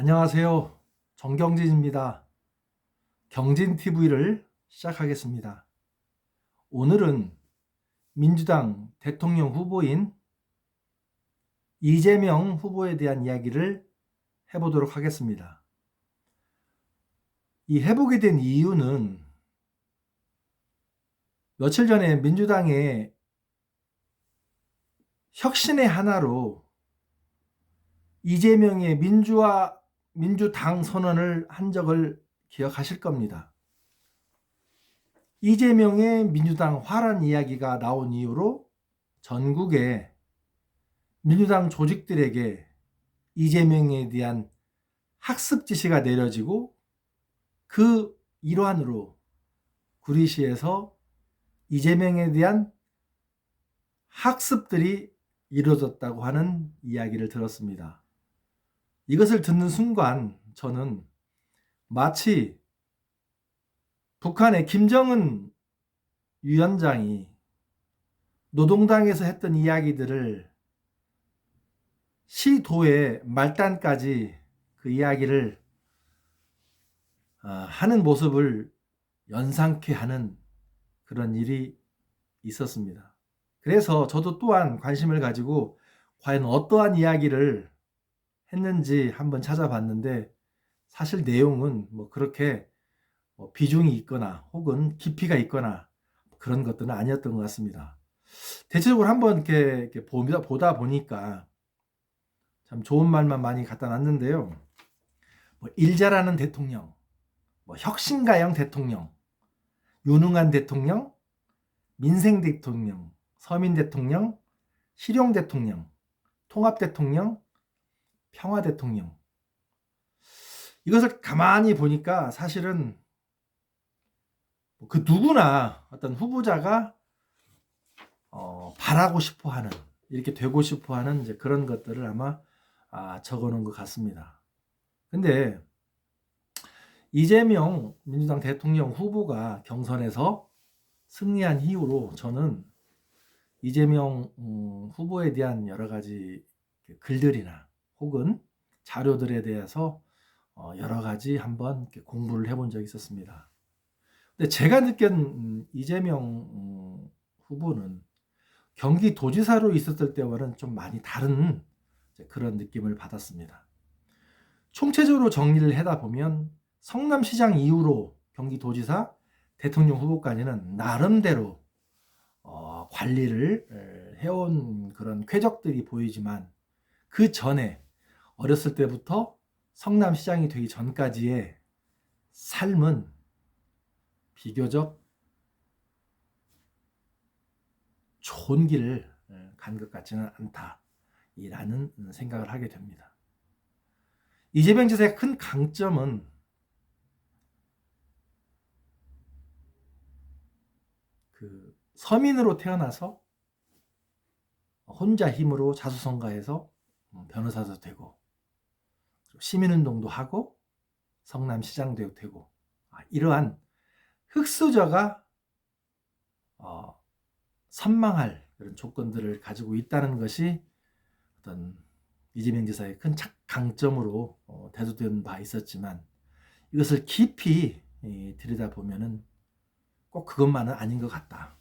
안녕하세요. 정경진입니다. 경진TV를 시작하겠습니다. 오늘은 민주당 대통령 후보인 이재명 후보에 대한 이야기를 해보도록 하겠습니다. 이 해보게 된 이유는 며칠 전에 민주당의 혁신의 하나로 이재명의 민주당 선언을 한 적을 기억하실 겁니다. 이재명의 민주당 화란 이야기가 나온 이후로 전국의 민주당 조직들에게 이재명에 대한 학습 지시가 내려지고 그 일환으로 구리시에서 이재명에 대한 학습들이 이루어졌다고 하는 이야기를 들었습니다. 이것을 듣는 순간 저는 마치 북한의 김정은 위원장이 노동당에서 했던 이야기들을 시도의 말단까지 그 이야기를 하는 모습을 연상케 하는 그런 일이 있었습니다. 그래서 저도 또한 관심을 가지고 과연 어떠한 이야기를 했는지 한번 찾아봤는데 사실 내용은 뭐 그렇게 비중이 있거나 혹은 깊이가 있거나 그런 것들은 아니었던 것 같습니다. 대체적으로 한번 이렇게 보다 보니까 참 좋은 말만 많이 갖다 놨는데요. 일 잘하는 대통령, 혁신가형 대통령, 유능한 대통령, 민생 대통령, 서민 대통령, 실용 대통령, 통합 대통령, 평화 대통령. 이것을 가만히 보니까 사실은 그 누구나 어떤 후보자가 바라고 싶어하는, 이렇게 되고 싶어하는 이제 그런 것들을 아마 적어놓은 것 같습니다. 근데 이재명 민주당 대통령 후보가 경선에서 승리한 이후로 저는 이재명 후보에 대한 여러 가지 글들이나 혹은 자료들에 대해서 여러 가지 한번 공부를 해본 적이 있었습니다. 근데 제가 느낀 이재명 후보는 경기도지사로 있었을 때와는 좀 많이 다른 그런 느낌을 받았습니다. 총체적으로 정리를 하다 보면 성남시장 이후로 경기도지사, 대통령 후보까지는 나름대로 관리를 해온 그런 쾌적들이 보이지만 그 전에 어렸을 때부터 성남시장이 되기 전까지의 삶은 비교적 좋은 길을 간 것 같지는 않다라는 생각을 하게 됩니다. 이재명 지사의 큰 강점은 그 서민으로 태어나서 혼자 힘으로 자수성가해서 변호사도 되고 시민운동도 하고 성남시장도 되고 이러한 흑수저가 선망할 그런 조건들을 가지고 있다는 것이 어떤 이재명 지사의 큰 강점으로 대두된 바 있었지만 이것을 깊이 들여다보면은 꼭 그것만은 아닌 것 같다.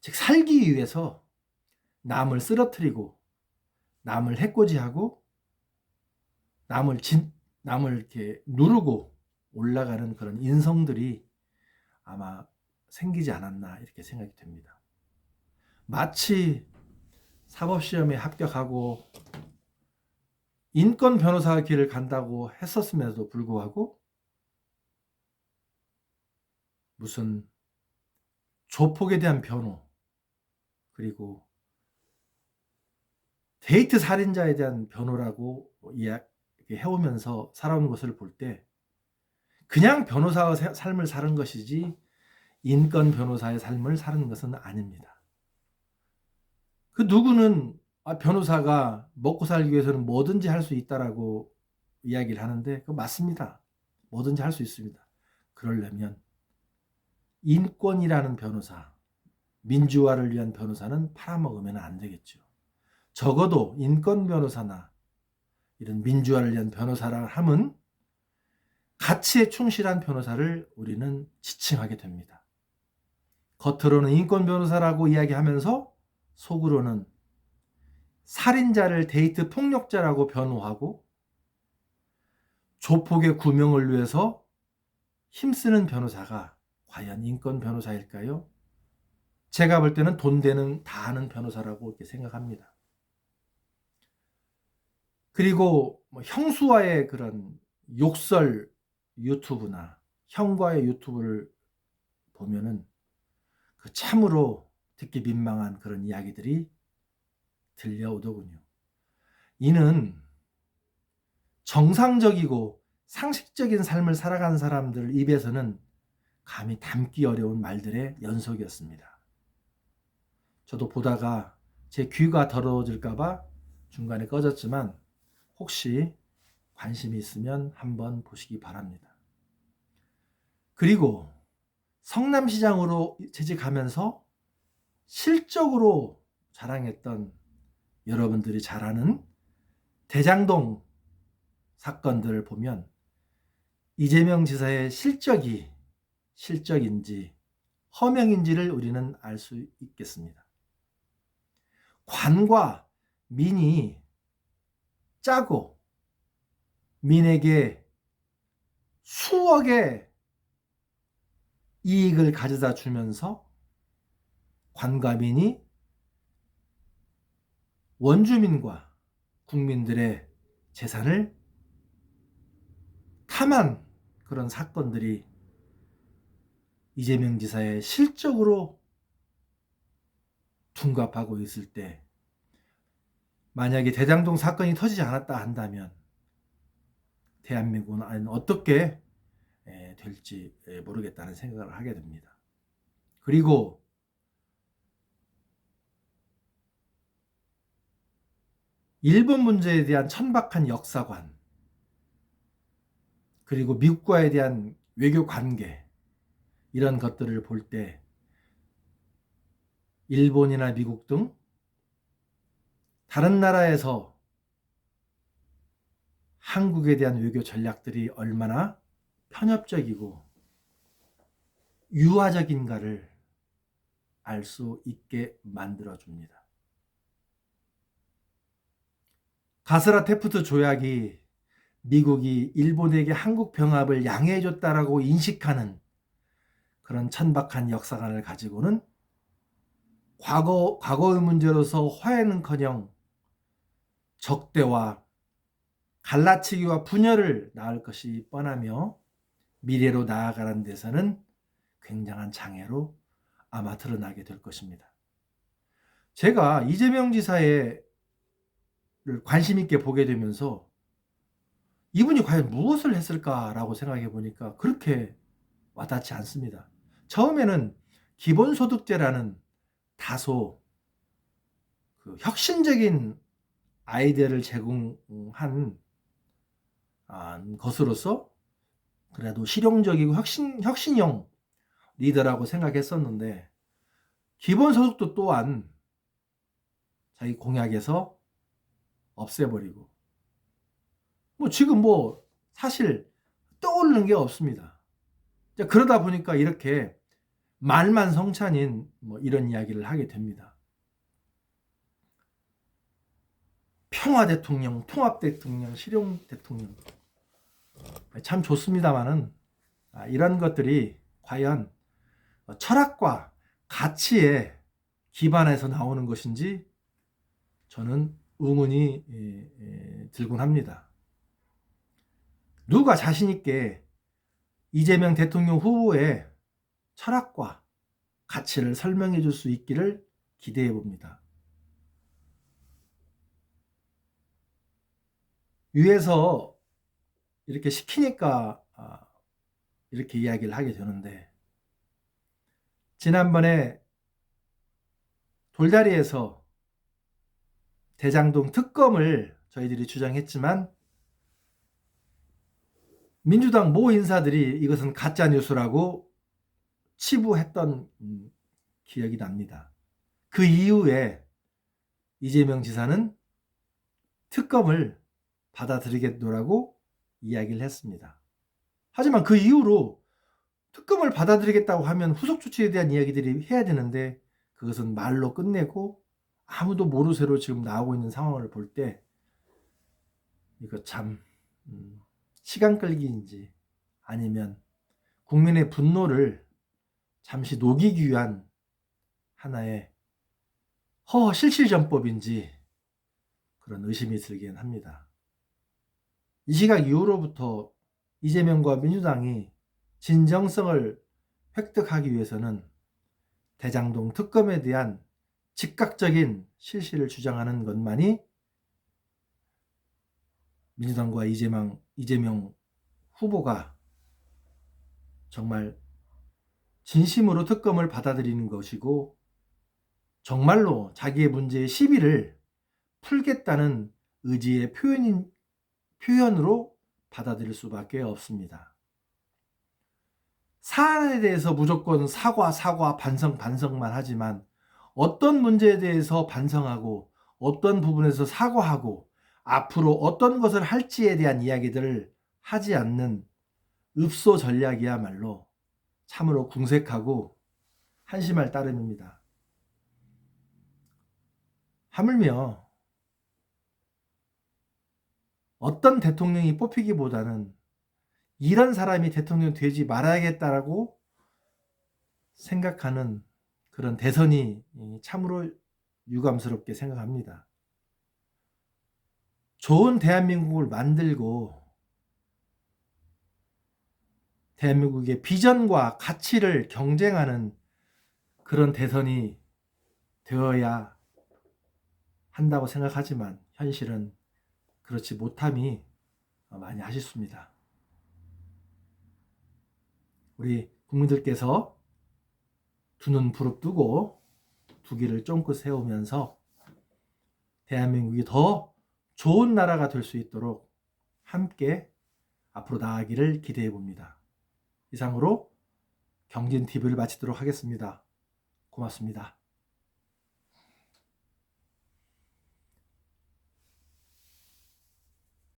즉 살기 위해서 남을 쓰러뜨리고 남을 해코지하고 남을 이렇게 누르고 올라가는 그런 인성들이 아마 생기지 않았나 이렇게 생각이 됩니다. 마치 사법시험에 합격하고 인권 변호사 길을 간다고 했었음에도 불구하고 무슨 조폭에 대한 변호 그리고 데이트 살인자에 대한 변호라고 이야기 해오면서 살아온 것을 볼 때 그냥 변호사의 삶을 사는 것이지 인권 변호사의 삶을 사는 것은 아닙니다. 그 누구는 변호사가 먹고 살기 위해서는 뭐든지 할 수 있다라고 이야기를 하는데 그거 맞습니다. 뭐든지 할 수 있습니다. 그러려면 인권이라는 변호사, 민주화를 위한 변호사는 팔아먹으면 안 되겠죠. 적어도 인권 변호사나 이런 민주화를 위한 변호사라 함은 가치에 충실한 변호사를 우리는 지칭하게 됩니다. 겉으로는 인권 변호사라고 이야기하면서 속으로는 살인자를 데이트 폭력자라고 변호하고 조폭의 구명을 위해서 힘쓰는 변호사가 과연 인권 변호사일까요? 제가 볼 때는 돈 되는 다 아는 변호사라고 이렇게 생각합니다. 그리고 형수와의 그런 욕설 유튜브나 형과의 유튜브를 보면은 그 참으로 듣기 민망한 그런 이야기들이 들려오더군요. 이는 정상적이고 상식적인 삶을 살아가는 사람들 입에서는 감히 담기 어려운 말들의 연속이었습니다. 저도 보다가 제 귀가 더러워질까봐 중간에 꺼졌지만 혹시 관심이 있으면 한번 보시기 바랍니다. 그리고 성남시장으로 재직하면서 실적으로 자랑했던 여러분들이 잘 아는 대장동 사건들을 보면 이재명 지사의 실적이 실적인지 허명인지를 우리는 알 수 있겠습니다. 관과 민이 짜고 민에게 수억의 이익을 가져다 주면서 관과 민이 원주민과 국민들의 재산을 탐한 그런 사건들이 이재명 지사의 실적으로 둔갑하고 있을 때 만약에 대장동 사건이 터지지 않았다 한다면 대한민국은 어떻게 될지 모르겠다는 생각을 하게 됩니다. 그리고 일본 문제에 대한 천박한 역사관, 그리고 미국과에 대한 외교 관계, 이런 것들을 볼 때 일본이나 미국 등 다른 나라에서 한국에 대한 외교 전략들이 얼마나 편협적이고 유화적인가를 알 수 있게 만들어줍니다. 가스라 테프트 조약이 미국이 일본에게 한국 병합을 양해해줬다라고 인식하는 그런 천박한 역사관을 가지고는 과거의 문제로서 화해는커녕 적대와 갈라치기와 분열을 낳을 것이 뻔하며 미래로 나아가는 데서는 굉장한 장애로 아마 드러나게 될 것입니다. 제가 이재명 지사의 관심 있게 보게 되면서 이분이 과연 무엇을 했을까라고 생각해 보니까 그렇게 와닿지 않습니다. 처음에는 기본소득제라는 다소 그 혁신적인 아이디어를 제공한 것으로서 그래도 실용적이고 혁신형 리더라고 생각했었는데 기본소득도 또한 자기 공약에서 없애버리고 지금 사실 떠오르는 게 없습니다. 그러다 보니까 이렇게 말만 성찬인 이런 이야기를 하게 됩니다. 평화 대통령, 통합 대통령, 실용 대통령 참 좋습니다만은 이런 것들이 과연 철학과 가치에 기반해서 나오는 것인지 저는 의문이 들곤 합니다. 누가 자신 있게 이재명 대통령 후보의 철학과 가치를 설명해 줄 수 있기를 기대해 봅니다. 위에서 이렇게 시키니까 이렇게 이야기를 하게 되는데 지난번에 돌다리에서 대장동 특검을 저희들이 주장했지만 민주당 모 인사들이 이것은 가짜 뉴스라고 치부했던 기억이 납니다. 그 이후에 이재명 지사는 특검을 받아들이겠노라고 이야기를 했습니다. 하지만 그 이후로 특검을 받아들이겠다고 하면 후속 조치에 대한 이야기들이 해야 되는데 그것은 말로 끝내고 아무도 모르쇠로 지금 나오고 있는 상황을 볼 때 이거 참 시간 끌기인지 아니면 국민의 분노를 잠시 녹이기 위한 하나의 실실전법인지 그런 의심이 들긴 합니다. 이 시각 이후로부터 이재명과 민주당이 진정성을 획득하기 위해서는 대장동 특검에 대한 즉각적인 실시를 주장하는 것만이 민주당과 이재명 후보가 정말 진심으로 특검을 받아들이는 것이고 정말로 자기의 문제의 시비를 풀겠다는 의지의 표현으로 받아들일 수밖에 없습니다. 사안에 대해서 무조건 사과, 반성만 하지만 어떤 문제에 대해서 반성하고 어떤 부분에서 사과하고 앞으로 어떤 것을 할지에 대한 이야기들을 하지 않는 읍소 전략이야말로 참으로 궁색하고 한심할 따름입니다. 하물며 어떤 대통령이 뽑히기보다는 이런 사람이 대통령 되지 말아야겠다라고 생각하는 그런 대선이 참으로 유감스럽게 생각합니다. 좋은 대한민국을 만들고 대한민국의 비전과 가치를 경쟁하는 그런 대선이 되어야 한다고 생각하지만 현실은 그렇지 못함이 많이 아쉽습니다. 우리 국민들께서 두 눈 부릅뜨고 두 귀를 쫑긋 세우면서 대한민국이 더 좋은 나라가 될 수 있도록 함께 앞으로 나아가기를 기대해 봅니다. 이상으로 경진TV를 마치도록 하겠습니다. 고맙습니다.